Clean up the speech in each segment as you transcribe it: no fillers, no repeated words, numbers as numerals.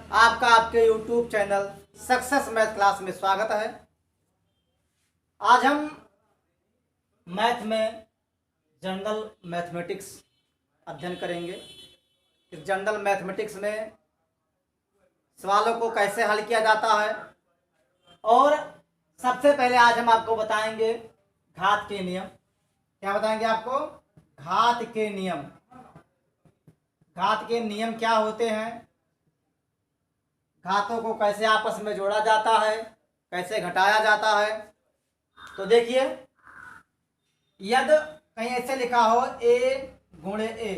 आपका आपके YouTube channel success math class में स्वागत है। आज हम मैथ में जनरल मैथमेटिक्स अध्ययन करेंगे। इस जनरल मैथमेटिक्स में सवालों को कैसे हल किया जाता है और सबसे पहले आज हम आपको बताएंगे घात के नियम। क्या बताएंगे आपको? घात के नियम। घात के नियम क्या होते हैं, घातों को कैसे आपस में जोड़ा जाता है, कैसे घटाया जाता है। तो देखिए, यदि कहीं ऐसे लिखा हो a गुणे a,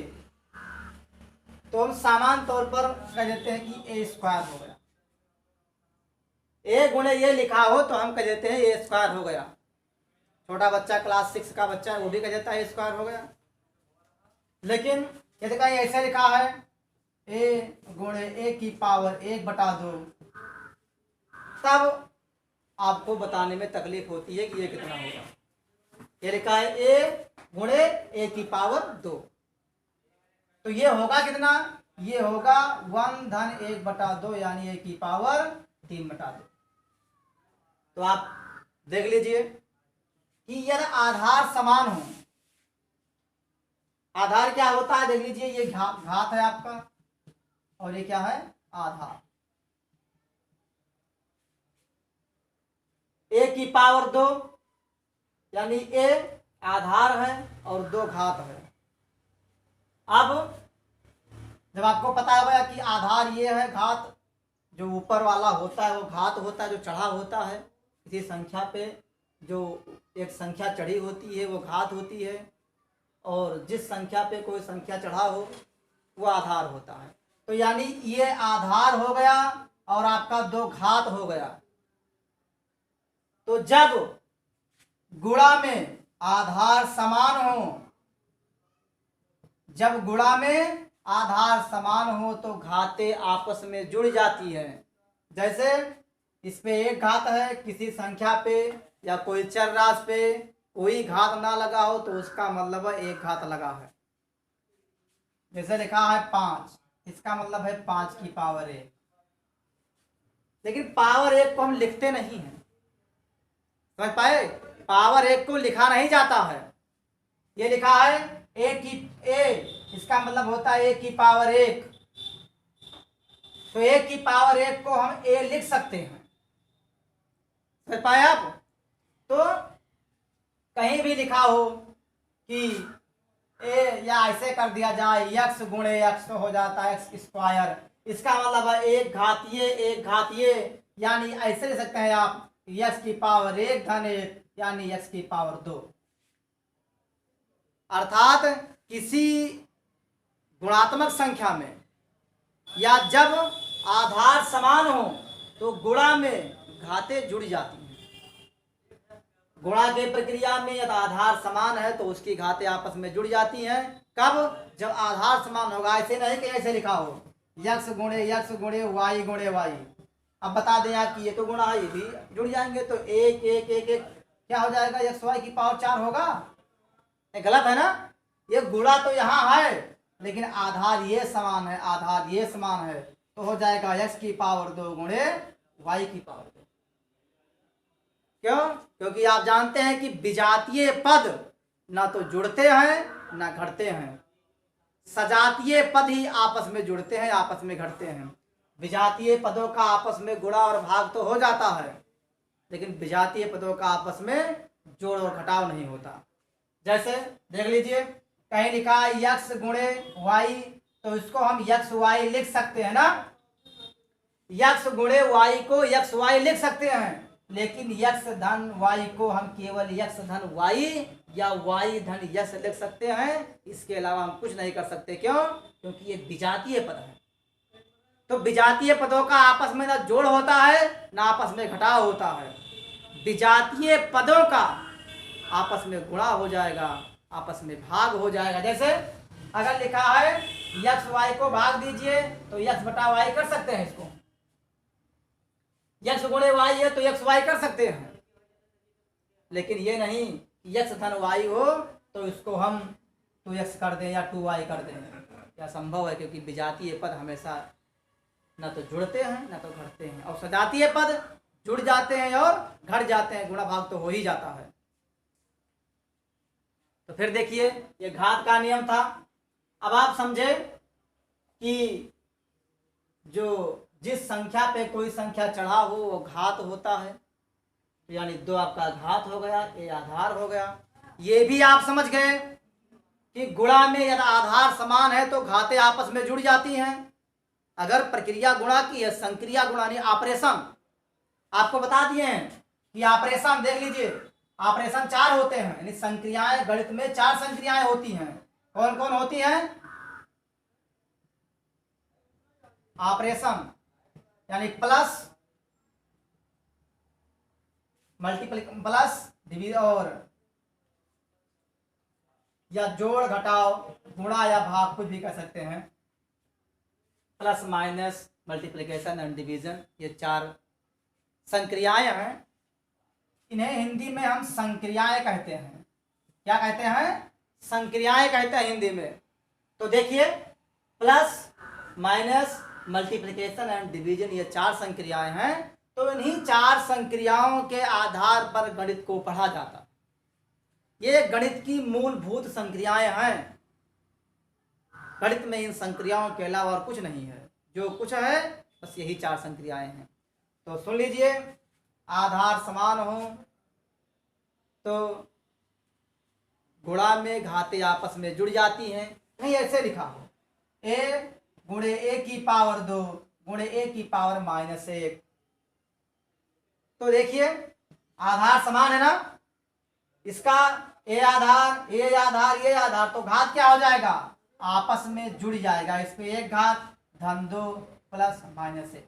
तो हम सामान्य तौर पर कह देते हैं कि a स्क्वायर हो गया। a गुणे ये लिखा हो तो हम कह देते हैं a स्क्वायर हो गया। छोटा बच्चा क्लास 6 का बच्चा है वो भी कह देता है a स्क्वायर हो गया। लेकिन यदि कहीं ऐसे लिखा है a गुणे a की पावर 1/2, तब आपको बताने में तकलीफ होती है कि ये कितना होगा। ये लिखा है a गुणे a की पावर 2, तो ये होगा कितना? ये होगा 1/1/2 यानी a की पावर 3/2। तो आप देख लीजिए कि यदि आधार समान हो, आधार क्या होता है देख लीजिए, ये घात है आपका और ये क्या है? आधार। a की पावर 2 यानी a आधार है और 2 घात है। अब जब आपको पता होगा कि आधार ये है, घात जो ऊपर वाला होता है वो घात होता है, जो चढ़ा होता है किसी संख्या पे, जो एक संख्या चढ़ी होती है वो घात होती है, और जिस संख्या पे कोई संख्या चढ़ा हो वो आधार होता है। तो यानी ये आधार हो गया और आपका 2 घात हो गया। तो जब गुणा में आधार समान हो, जब गुणा में आधार समान हो तो घातें आपस में जुड़ जाती हैं। जैसे इस पे 1 घात है, किसी संख्या पे या कोई चर राशि पे कोई घात ना लगा हो तो उसका मतलब है 1 घात लगा है। जैसे लिखा है 5, इसका मतलब है 5 की पावर 1। लेकिन पावर 1 को हम लिखते नहीं हैं, समझ पाए? पावर 1 को लिखा नहीं जाता है। ये लिखा है a, इसका मतलब होता है a की पावर 1, तो a की पावर 1 को हम a लिख सकते हैं। समझ पाए आप? तो कहीं भी लिखा हो कि a, या ऐसे कर दिया जाए x गुणे x तो हो जाता है x स्क्वायर, इसका मतलब है 1 घात ये 1 घात ये, यानी ऐसे लिख सकते हैं आप x की पावर 1 धन 1 यानी x की पावर 2। अर्थात किसी गुणात्मक संख्या में या जब आधार समान हो तो गुणा में घातें जुड़ जाती हैं। गुणा की प्रक्रिया में यदि आधार समान है तो उसकी घातें आपस में जुड़ जाती हैं। कब? जब आधार समान होगा। ऐसे नहीं कि ऐसे लिखा हो x गुणे y गुणे y। अब बता दें आप कि ये तो गुणा है, ये भी जुड़ जाएंगे तो 1 1 1 1 क्या हो जाएगा? xy की पावर 4 होगा। ये गलत है ना? ये गुणा तो यहाँ है लेकिन आधार ये समान है, आधार ये समान है, तो हो जाएगा x की पावर 2 गुणे y की पावर 2। क्यों? क्योंकि आप जानते हैं कि विजातीय पद ना तो जुड़ते हैं ना घटते हैं, सजातीय पद ही आपस में जुड़ते हैं, आपस में घटते हैं। विजातीय पदों का आपस में गुणा और भाग तो हो जाता है, लेकिन विजातीय पदों का आपस में जोड़ और घटाव नहीं होता। जैसे देख लीजिए, कहीं लिखा है x गुणे y, तो इसको हम x y लिख सकते हैं ना। x गुणे y को x y लिख सकते हैं, लेकिन x धन y को हम केवल x धन y या y धन x लिख सकते हैं। इसके अलावा हम कुछ नहीं कर सकते। क्यों? क्योंकि ये विजातीय पद है। तो विजातीय पदों का आपस में ना जोड़ होता है ना आपस में घटाव होता है। विजातीय पदों का आपस में गुणा हो जाएगा, आपस में भाग हो जाएगा। जैसे अगर लिखा है x y को भाग दीजिए तो x बटा y कर सकते हैं, इसको x गुणे y है तो x y कर सकते हैं। लेकिन ये नहीं कि x धन y हो तो इसको हम 2x कर दें या 2y कर दें। क्या संभव है? क्योंकि विजातीय पद हमेशा न तो जुड़ते हैं न तो घटते हैं, और सजातीय पद जुड़ जाते हैं और घट जाते हैं, गुणा भाग तो हो ही जाता है। तो फिर देखिए ये घात का नियम था। अब आप समझे कि जो जिस संख्या पे कोई संख्या चढ़ा हो वो घात होता है, तो यानी 2 आपका घात हो गया, ये आधार हो गया। ये भी आप समझ गए कि गुणा में यदि आधार समान है तो घातें आपस में जुड़ जाती हैं। अगर प्रक्रिया गुणा की है, संक्रिया गुणा नहीं, ऑपरेशन आपको बता दिए हैं कि ऑपरेशन देख लीजिए, ऑपरेशन 4 होते हैं, यानी संक्रियाएं गणित में 4 संक्रियाएं होती हैं। कौन कौन होती हैं? ऑपरेशन यानी प्लस, मल्टीप्लिकेशन, प्लस डिवीजन, और या जोड़ घटाव, गुणा या भाग, कुछ भी कह सकते हैं। Plus minus, multiplication and division, ये 4 संक्रियाएं हैं। इन्हें हिंदी में हम संक्रियाएं कहते हैं। क्या कहते हैं? संक्रियाएं कहते हैं हिंदी में। तो देखिए plus minus multiplication and division ये 4 संक्रियाएं हैं। तो इन्हीं 4 संक्रियाओं के आधार पर गणित को पढ़ा जाता है। ये गणित की मूलभूत संक्रियाएं हैं। गणित में इन संक्रियाओं के अलावा और कुछ नहीं है, जो कुछ है बस यही 4 संक्रियाएं हैं। तो सुन लीजिए, आधार समान हो तो गुणा में घातें आपस में जुड़ जाती हैं। नहीं ऐसे लिखा हो, a गुणे a की पावर 2 गुणे a की पावर -1। तो देखिए आधार समान है ना, इसका a आधार, ये आधार, ये आधार, तो घात क्या हो जाएगा? आपस में जुड़ जाएगा। इस पे 1 घात धन 2 प्लस -1।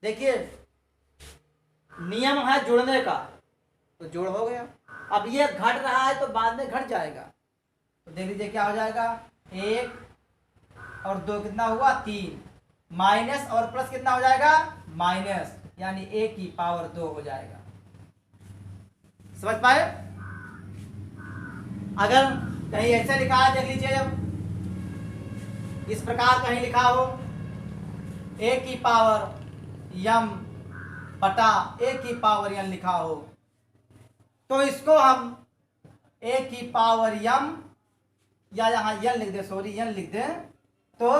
देखिए नियम है जुड़ने का, तो जोड़ हो गया। अब ये घट रहा है तो बाद में घट जाएगा, तो देख लीजिए क्या हो जाएगा, 1 और 2 कितना हुआ? 3, माइनस और प्लस कितना हो जाएगा? माइनस, यानी a की पावर 2 हो जाएगा। समझ पाए? अगर कहीं ऐसे लिखा है, देख लीजिए, जब इस प्रकार कहीं लिखा हो a की पावर m बटा a की पावर n लिखा हो, तो इसको हम a की पावर m, या यहाँ n लिख दे, सॉरी n लिख दे, तो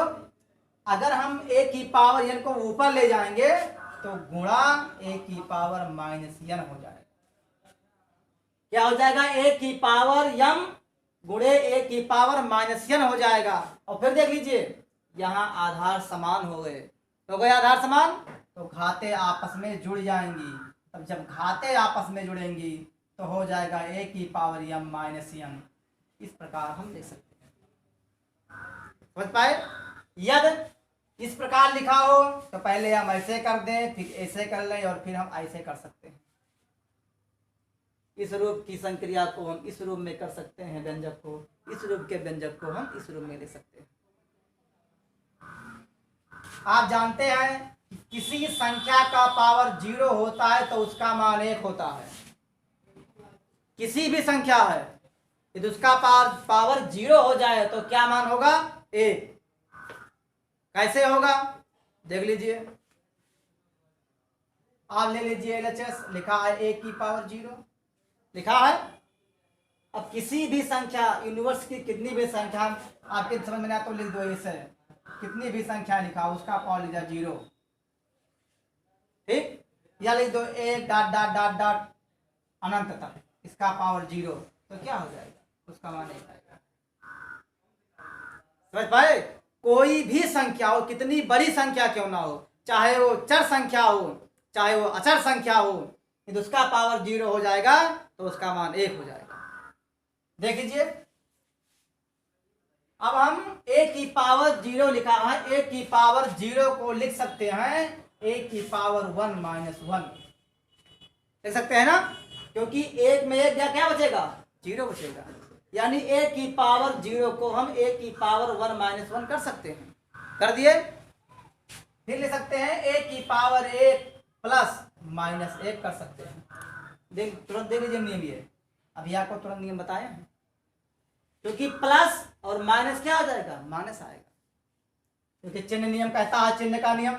अगर हम a की पावर n को ऊपर ले जाएंगे तो गुणा a की पावर -n हो जाएगा। क्या हो जाएगा? a की पावर m गुणे a की पावर -n हो जाएगा। और फिर देख लीजिए यहाँ आधार समान हो गए, तो गए आधार समान, तो घातें आपस में जुड़ जाएंगी। अब जब घातें आपस में जुड़ेंगी तो हो जाएगा a की पावर m -n। इस प्रकार हम लिख सकते हैं। समझ पाए? यदि इस प्रकार लिखा हो तो पहले हम ऐसे कर दें, फिर ऐसे कर लें, और फिर हम ऐसे कर सकते हैं। इस रूप की संक्रिया को हम इस रूप में कर सकते हैं, व्यंजक को, इस रूप के व्यंजक को हम इस रूप में ले सकते हैं। आप जानते हैं कि किसी संख्या का पावर 0 होता है तो उसका मान 1 होता है। किसी भी संख्या है यदि उसका पावर 0 हो जाए तो क्या मान होगा? 1। कैसे होगा? देख लीजिए, आप ले लीजिए LHS, लिखा है a की पावर 0 लिखा है। अब किसी भी संख्या, यूनिवर्स की कितनी भी संख्या आपके समझ में ना तो लिख दो, इसे कितनी भी संख्या लिखा उसका पावर लिखा 0, ठीक, या लिख दो 1 डॉट डॉट डॉट डॉट अनंत तक, इसका पावर 0, तो क्या हो जाएगा? उसका मान नहीं आएगा। समझ पाए? कोई भी संख्या हो, कितनी बड़ी संख्या क्यों ना हो, चाहे वो चर संख्या हो चाहे वो अचर संख्या हो, यदि उसका पावर 0 हो जाएगा तो उसका मान 1 हो जाएगा। देख लीजिए, अब हम a की पावर 0 लिखा है, a की पावर 0 को लिख सकते हैं a की पावर 1 -1 लिख सकते हैं ना, क्योंकि 1 में 1 क्या बचेगा? 0 बचेगा। यानी a की पावर 0 को हम a की पावर 1 -1 कर सकते हैं। कर दिए? फिर ले सकते हैं a की पावर 1 प्लस -1 कर सकते हैं। तुरंत देख लीजिए नियम, ये अभी आपको तुरंत नियम बताए हैं, क्योंकि प्लस और माइनस क्या हो जाएगा? माइनस आएगा। क्योंकि चिन्ह नियम कहता है, चिन्ह का नियम,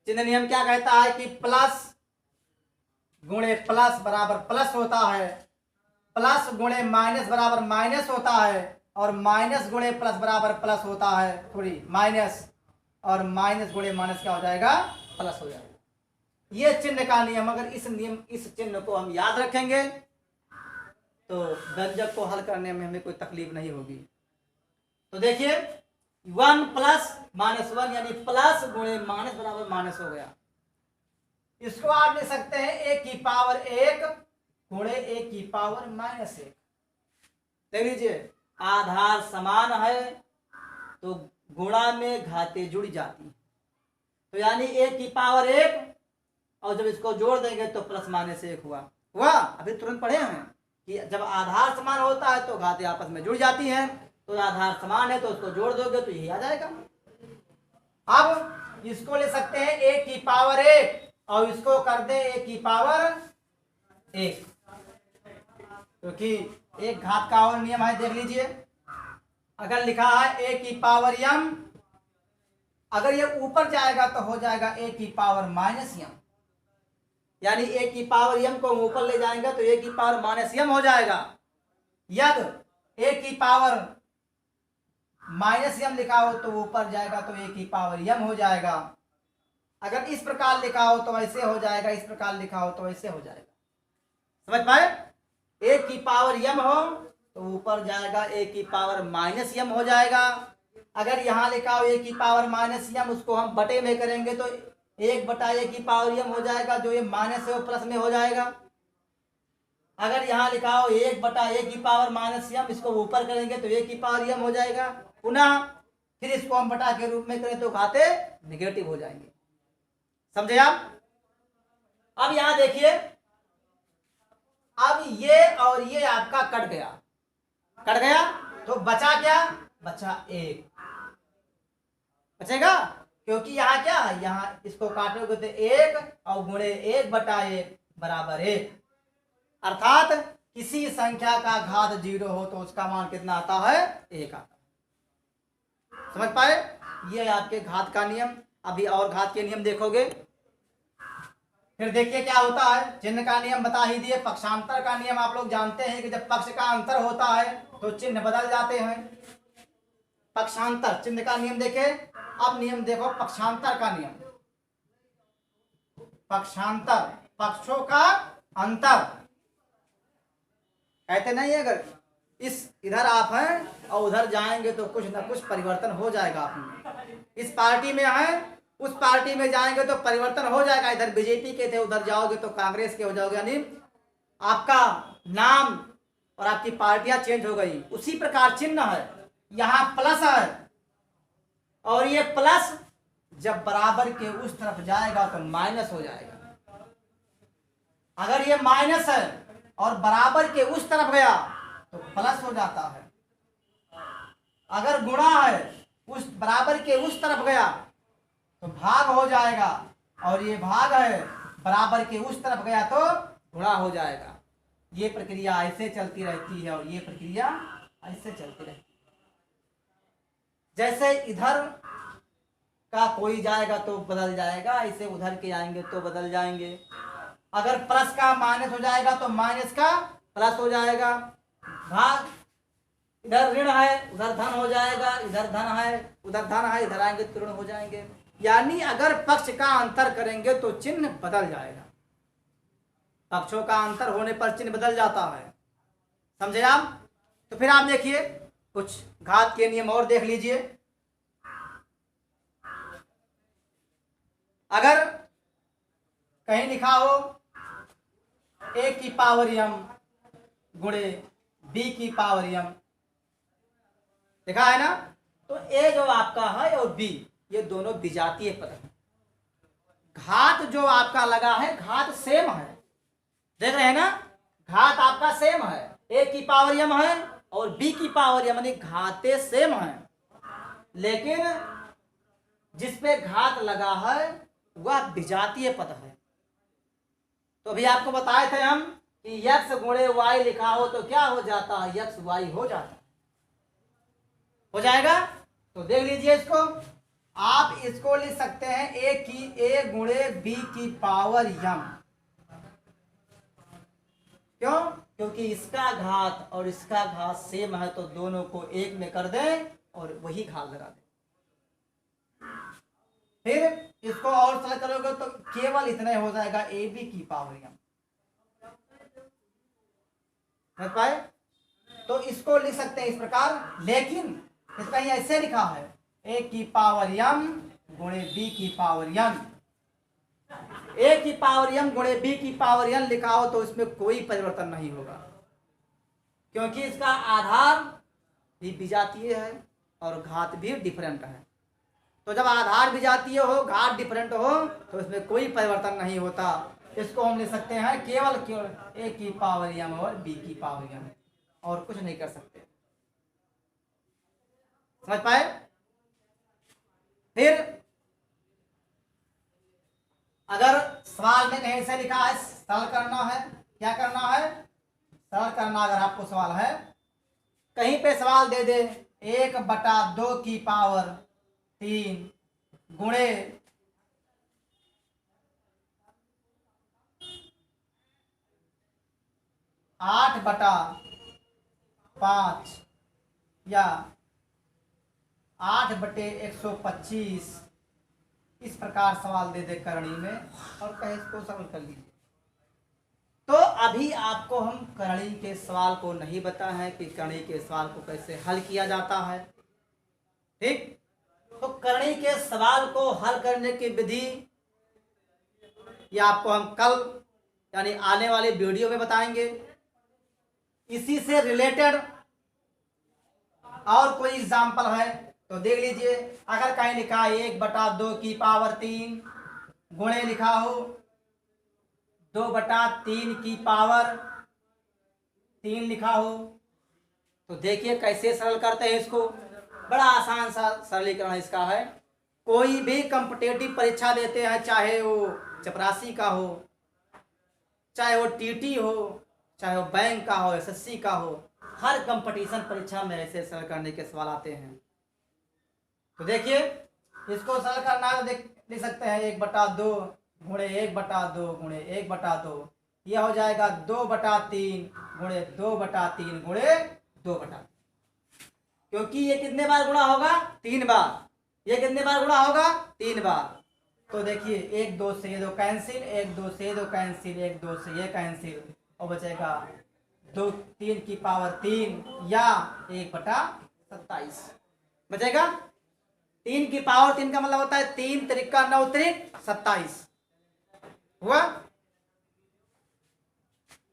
चिन्ह नियम क्या कहता है कि प्लस गुणे प्लस बराबर प्लस होता है, प्लस गुणे माइनस बराबर माइनस होता है, और माइनस गुणे प्लस बराबर प्लस होता है, थोड़ी माइनस, और माइनस गुणे माइनस क्या हो जाएगा, प्लस हो जाएगा। ये चिन्ह का नियम, अगर इस चिन्ह को हम याद रखेंगे तो व्यंजक को हल करने में हमें कोई तकलीफ नहीं होगी। तो देखिए 1 प्लस माइनस 1 यानी प्लस गुणे माइनस बराबर माइनस हो गया। इसको आप ले सकते हैं a की पावर 1 गुणे a की पावर माइनस 1। देख लीजिए, आधार समान है तो गुणा में घाते जुड़ जाती, तो यानी a की पावर 1 और जब इसको जोड़ देंगे तो प्लस माइनस 1 हुआ। अभी तुरंत पढ़े हैं कि जब आधार समान होता है तो घातें आपस में जुड़ जाती हैं, तो आधार समान है तो उसको जोड़ दोगे तो यही आ जाएगा। अब इसको ले सकते हैं a की पावर 1 और इसको कर दे a की पावर 1, क्योंकि एक घात का और नियम है। देख लीजिए, अगर लिखा है a की पावर m, अगर ये ऊपर जाएगा तो हो जाएगा a की पावर माइनस m, यानी a की पावर m को ऊपर ले जाएंगे तो a की पावर माइनस m हो जाएगा। यदि a की पावर माइनस m लिखा हो तो ऊपर जाएगा तो a की पावर m हो जाएगा। अगर इस प्रकार लिखा हो तो वैसे हो जाएगा, इस प्रकार लिखा हो तो वैसे हो जाएगा। समझ पाए? a की पावर m हो तो ऊपर जाएगा a की पावर माइनस m हो जाएगा। अगर यहाँ लिखा हो a की पावर माइनस m, उसको हम बटे में करेंगे तो 1/a की पावर m हो जाएगा, जो ये माइनस है वो प्लस में हो जाएगा। अगर यहाँ लिखा हो 1/a की पावर माइनस m, इसको ऊपर करेंगे तो a की पावर m हो जाएगा। पुनः फिर इसको हम बटा के रूप में करें तो घाते निगेटिव हो जाएंगे। समझे आप? अब यहाँ देखिए, अब ये और ये आपका कट गया तो बचा क्या? बचा 1 बचेगा, क्योंकि यहाँ क्या है, यहाँ इसको काटोगे तो 1 और गुणे 1/1 बराबर 1, अर्थात किसी संख्या का घात 0 हो तो उसका मान कितना आता है? 1 आता है। समझ पाए? ये आपके घात का नियम। अभी और घात के नियम देखोगे, फिर देखिए क्या होता है। चिन्ह का नियम बता ही दिए। पक्षांतर का नियम आप लोग जानते हैं कि जब पक्ष का अंतर होता है तो चिन्ह बदल जाते हैं। पक्षांतर चिन्ह का नियम देखे। अब नियम देखो पक्षांतर का नियम। पक्षांतर पक्षों का अंतर कहते नहीं है, अगर इस इधर आप हैं और उधर जाएंगे तो कुछ ना कुछ परिवर्तन हो जाएगा आप में। इस पार्टी में हैं, उस पार्टी में जाएंगे तो परिवर्तन हो जाएगा। इधर बीजेपी के थे, उधर जाओगे तो कांग्रेस के हो जाओगे, यानी आपका नाम और आपकी पार्टियां चेंज हो गई। उसी प्रकार चिन्ह है, यहाँ प्लस है और ये प्लस जब बराबर के उस तरफ जाएगा तो माइनस हो जाएगा। अगर ये माइनस है और बराबर के उस तरफ गया तो प्लस हो जाता है। अगर गुणा है, उस बराबर के उस तरफ गया तो भाग हो जाएगा, और ये भाग है बराबर के उस तरफ गया तो गुणा हो जाएगा। ये प्रक्रिया ऐसे चलती रहती है और ये प्रक्रिया ऐसे चलती रहती है। जैसे इधर का कोई जाएगा तो बदल जाएगा, ऐसे उधर के आएंगे तो बदल जाएंगे। अगर प्लस का माइनस हो जाएगा तो माइनस का प्लस हो जाएगा। भाग, इधर ऋण है उधर धन हो जाएगा, इधर धन है उधर धन है, इधर आएंगे तो ऋण हो जाएंगे। यानी अगर पक्ष का अंतर करेंगे तो चिन्ह बदल जाएगा। पक्षों का अंतर होने पर चिन्ह बदल जाता है। समझे आप? तो फिर आप देखिए कुछ घात के नियम और देख लीजिए। अगर कहीं लिखा हो a की पावर m गुणे b की पावर m, लिखा है ना, तो a जो आपका है और b ये दोनों विजातीय पद हैं। घात जो आपका लगा है घात सेम है, देख रहे हैं ना, घात आपका सेम है। a की पावर m है और b की पावर m, यानी घाते सेम है, लेकिन जिस पे घात लगा है वह विजातीय पद है। तो अभी आपको बताए थे हम कि x गुणे y लिखा हो तो क्या हो जाता है? x y हो जाता है, हो जाएगा। तो देख लीजिए इसको, आप इसको लिख सकते हैं ए गुणे बी की पावर यम। क्यों? क्योंकि इसका घात और इसका घात सेम है, तो दोनों को एक में कर दें और वही घात लगा दें। फिर इसको और सरल करोगे तो केवल इतना ही हो जाएगा ए बी की पावर यम। समझ पाए? तो इसको लिख सकते हैं इस प्रकार, लेकिन इसका ही ऐसे लिखा है ए की पावर यम गुणे बी की पावर यम। ए की पावर यम गुणे बी की पावर यन लिखा हो तो इसमें कोई परिवर्तन नहीं होगा, क्योंकि इसका आधार भी विजातीय है और घात भी डिफरेंट है। तो जब आधार विजातीय हो, घात डिफरेंट हो, तो इसमें कोई परिवर्तन नहीं होता। इसको हम लिख सकते हैं केवल ए की पावर यम और बी की पावर यम, और कुछ नहीं कर सकते। समझ पाए? फिर अगर सवाल में कहीं से लिखा है सरल करना है, क्या करना है? सरल करना। अगर आपको सवाल है, कहीं पे सवाल दे दे 1/2 की पावर 3 गुणे 8/5 या 8/125, इस प्रकार सवाल दे दे करणी में और कहे इसको सरल कर लीजिए। तो अभी आपको हम करणी के सवाल को नहीं बता है कि करणी के सवाल को कैसे हल किया जाता है। ठीक? तो करणी के सवाल को हल करने की विधि ये आपको हम कल यानी आने वाले वीडियो में बताएंगे। इसी से रिलेटेड और कोई एग्जाम्पल है तो देख लीजिए। अगर कहीं लिखा है 1/2 की पावर 3 गुणे लिखा हो 2/3 की पावर 3 लिखा हो, तो देखिए कैसे सरल करते हैं इसको। बड़ा आसान सा सरलीकरण इसका है। कोई भी कॉम्पिटिटिव परीक्षा देते हैं, चाहे वो चपरासी का हो, चाहे वो टीटी हो, चाहे वो बैंक का हो, एसएससी का हो, हर कंपटीशन परीक्षा में ऐसे सरल करने के सवाल आते हैं। तो देखिए इसको सरल करना है तो लिख सकते हैं 1/2 गुणे 1/2 गुणे 1/2, यह हो जाएगा 2/3 गुणे 2/3 गुणे 2/3। क्योंकि ये कितने बार गुणा होगा? 3 बार। ये कितने बार गुणा होगा? 3 बार। तो देखिए 1 2 से ये 2 कैंसिल, 1 2 से ये 2 कैंसिल, 1 2 से ये कैंसिल, और बचेगा 2 3 की पावर 3 या 1/27 बचेगा। 3 की पावर 3 का मतलब होता है 3 त्रिका 9 त्रिक 27 हुआ।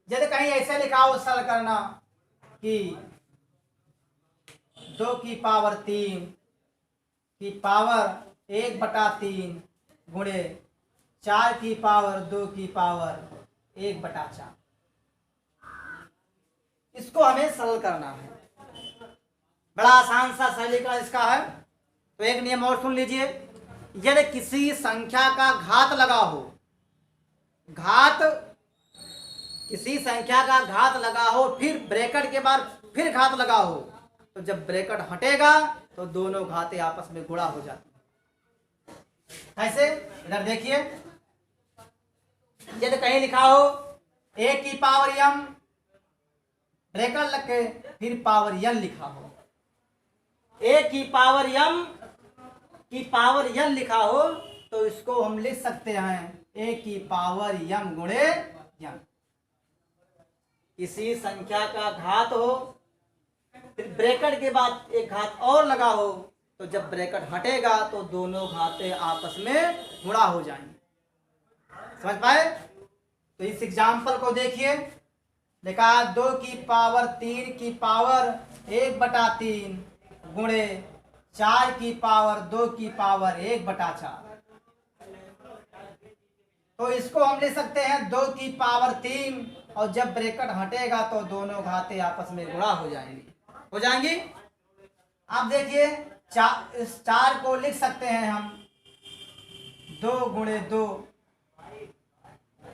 यदि कहीं ऐसे लिखा हो सरल करना कि 2 की पावर 3 की पावर 1/3 गुणे 4 की पावर 2 की पावर 1/4, इसको हमें सरल करना है। बड़ा आसान सा सरलीकरण इसका है। तो एक नियम और सुन लीजिए। यदि किसी संख्या का घात लगा हो, किसी संख्या का घात लगा हो, फिर ब्रैकेट के बाद फिर घात लगा हो, तो जब ब्रैकेट हटेगा तो दोनों घातें आपस में गुणा हो जाती है। ऐसे इधर देखिए, यदि कहीं लिखा हो 1 की पावर यम, ब्रैकेट लग के फिर पावर यन लिखा हो, 1 की पावर यम की पावर यन लिखा हो, तो इसको हम लिख सकते हैं 1 की पावर यम गुणे यम। किसी संख्या का घात हो, फिर ब्रैकेट के बाद एक घात और लगा हो, तो जब ब्रैकेट हटेगा तो दोनों घातें आपस में गुणा हो जाएंगी। समझ पाए? तो इस एग्जाम्पल को देखिए। देखा 2 की पावर 3 की पावर 1/3 गुणे 4 की पावर 2 की पावर 1/4। तो इसको हम ले सकते हैं 2 की पावर 3, और जब ब्रैकेट हटेगा तो दोनों घातें आपस में गुणा हो जाएंगी। अब देखिए इस 4 को लिख सकते हैं हम 2 गुणे 2,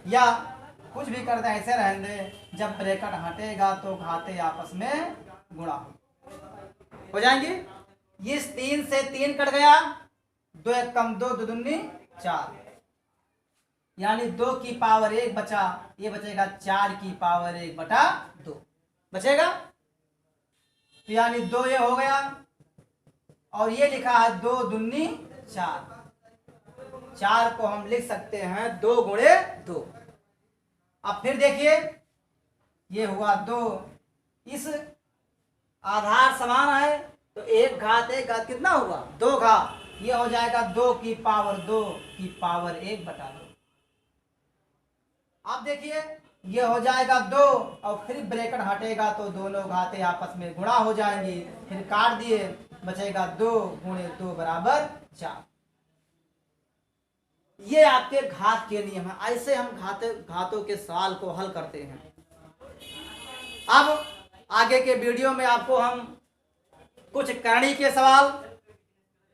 या कुछ भी करते हैं ऐसे रहने दे। जब ब्रैकेट हटेगा तो घातें आपस में गुणा हो जाएंगी। इस 3 से 3 कट गया, 2 एक कम 2, 2 दूनी 4, यानी 2 की पावर 1 बचा, ये बचेगा 4 की पावर 1 बटा 2 बचेगा। तो यानी 2 ये हो गया, और ये लिखा है 2 दूनी 4, 4 को हम लिख सकते हैं 2 गुणे 2। अब फिर देखिए, ये हुआ 2, इस आधार समान है तो 1 घात 1 घात कितना हुआ 2 घात, ये हो जाएगा 2 की पावर 2 की पावर 1 बटा 2। अब देखिए ये हो जाएगा 2 और फिर ब्रैकेट हटेगा तो दोनों घातें आपस में गुणा हो जाएंगी, फिर काट दिए, बचेगा 2 गुणे 2 बराबर 4। ये आपके घात के नियम है, ऐसे हम घातों के सवाल को हल करते हैं। अब आगे के वीडियो में आपको हम कुछ करणी के सवाल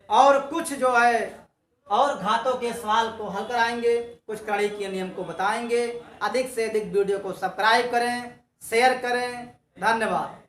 और कुछ जो है और घातों के सवाल को हल कराएंगे, कुछ करणी के नियम को बताएंगे। अधिक से अधिक वीडियो को सब्सक्राइब करें, शेयर करें। धन्यवाद।